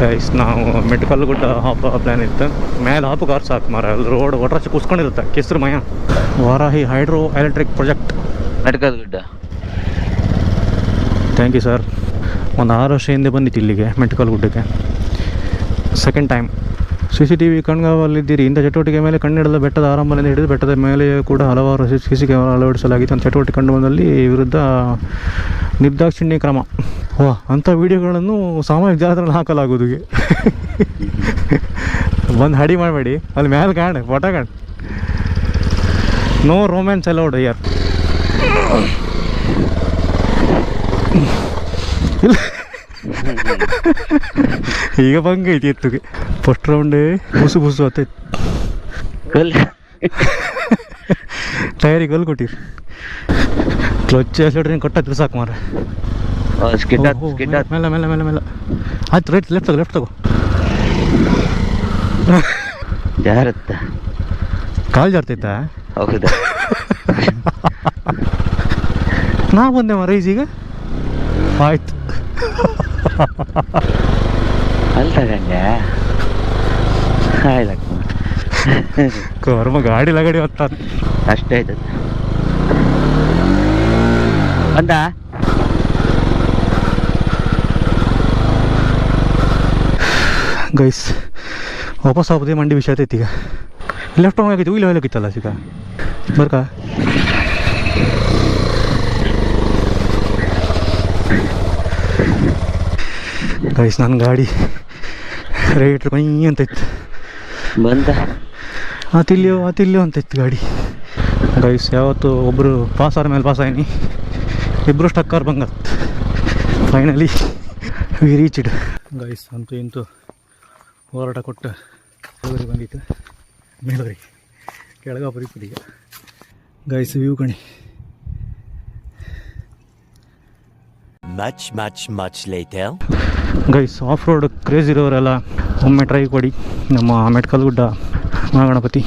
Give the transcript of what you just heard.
Guys ನಾವು ಮೆಟ್ಕಲ್ ಗುಡ್ಡ ಹಾಪೋ plan ಇತ್ತು. ಮೇಲೆ ಹಾಪು ಕಾರ್ ಸಾಕು ಮಾರ, ರೋಡ್ ಒಟ್ರಾಚೆ ಕುಸ್ಕೊಂಡಿರುತ್ತೆ. ಕೆಸರು ಮಯ Varahi hydro electric project Metkal Gudda. Thank you sir. ಒಂದು 6 ವರ್ಷ ಹಿಂದೆ ಬಂದಿತ್ತು ಇಲ್ಲಿಗೆ ಮೆಟ್ಕಲ್ ಗುಡ್ಡಕ್ಕೆ, ಸೆಕೆಂಡ್ ಟೈಮ್. CCTV ಕಣ್ಗಾವಲಿದ್ದೀರಿ. ಇಂಥ ಚಟುವಟಿಕೆ ಮೇಲೆ ಕಣ್ಣಿಡದ ಬೆಟ್ಟದ ಆರಂಭದಿಂದ ಹಿಡಿದು ಬೆಟ್ಟದ ಮೇಲೆ ಕೂಡ ಹಲವಾರು CC ಕ್ಯಾಮೆರಾ ಅಳವಡಿಸಲಾಗಿತ್ತು. ಅಂತ ಚಟುವಟಿಕೆ ಕಂಡು ಬಂದಲ್ಲಿ ವಿರುದ್ಧ ನಿರ್ದಾಕ್ಷಿಣ್ಯ ಕ್ರಮ. ಅಂಥ ವಿಡಿಯೋಗಳನ್ನು ಸಾಮಾಜಿಕ ಜಾಲತಾಣದಲ್ಲಿ ಹಾಕಲಾಗುವುದು. ಬಂದು ಹಡಿ ಮಾಡಬೇಡಿ, ಅಲ್ಲಿ ಮೇಲೆ ಕಾಣ್ ಫೋಟೋ ಕಾಣ್. ನೋ ರೋಮ್ಯಾನ್ಸ್ ಅಲೌಡ್ ಯಾರ್. ಇಲ್ಲ ಈಗ ಬಂಗ ಐತಿ ಎತ್ತುಗೆ ಫಸ್ಟ್ ರೌಂಡೇ ಬುಸು ಬುಸು ಆತೈತಿ. ಟೈರಿಗೆ ಕಲ್ಲು ಕೊಟ್ಟಿರಿ. ಕ್ಲಚ್ ಎಸ್ಲಿಡ್ರಿ ಕೊಟ್ಟೈತ್ರಿ ಸಾಕು ಮಾರ. ಮೇಲೆ ಮೇಲೆ ಮೇಲೆ ಮೇಲೆ ಆಯ್ತು. ರೈಟ್ ಲೆಫ್ಟ್ ತಗೋ. ಜಾರತ್ತ ಕಾಲು ಜಾರ್ತೈತಾ? ಹೌದಾ? ನಾ ಬಂದೆ ಮಾರ ಈಜೀಗ. ಆಯ್ತು ಅಲ್ಲಿ ತಗೊಂಡೆ ಕರ್ಮ ಗಾಡಿ ಲಗಡಿ ಹೊತ್ತ ಅಷ್ಟೇ ಆಯ್ತು. ಬಂದ ಗೈಸ್ ವಾಪಸ್ ಆಗೋದೇ ಮಂಡಿ ವಿಷಯ ಆತೈತಿ. ಈಗ ಲೆಫ್ಟ್ ಹೋಗಿತ್ತು, ಇಲ್ಲಿ ಹೋಗ್ಲಿಕ್ಕಿತ್ತಲ್ಲ ಸಿಗ ಬರ್ಕ. ಗೈಸ್ ನನ್ನ ಗಾಡಿ ರೈಟ್ರ್ ಕೈ ಅಂತೈತಿ. ಬಂದ ಆತಿಲ್ಯೋ ಅಂತೈತಿ ಗಾಡಿ. ಗೈಸ್ ಯಾವತ್ತು ಒಬ್ಬರು ಪಾಸ್ ಆದ ಮೇಲೆ ಪಾಸ್ ಆಯ್ನಿ, ಇಬ್ಬರು ಸ್ಟಕ್ಕಾರ್ ಬಂಗತ್. Finally we reached. ಗೈಸ್ ಅಂತೂ ಇಂತೂ ಹೋರಾಟ ಕೊಟ್ಟು ಮೇಲುವರಿ ಬಂದಿತ್ತು. ಮೇಲುವರಿ ಕೆಳಗಾಪುರಿ ಈಗ ಗೈಸ್ ವ್ಯೂ ಕಣಿ. much later. Guys off road craze ಇರೋರೆಲ್ಲ ಒಮ್ಮೆ ಟ್ರೈ ಕೊಡಿ. ನಮ್ಮ ಮೆಟ್ಕಲ್ ಗುಡ್ಡ ಮಹಾಗಣಪತಿ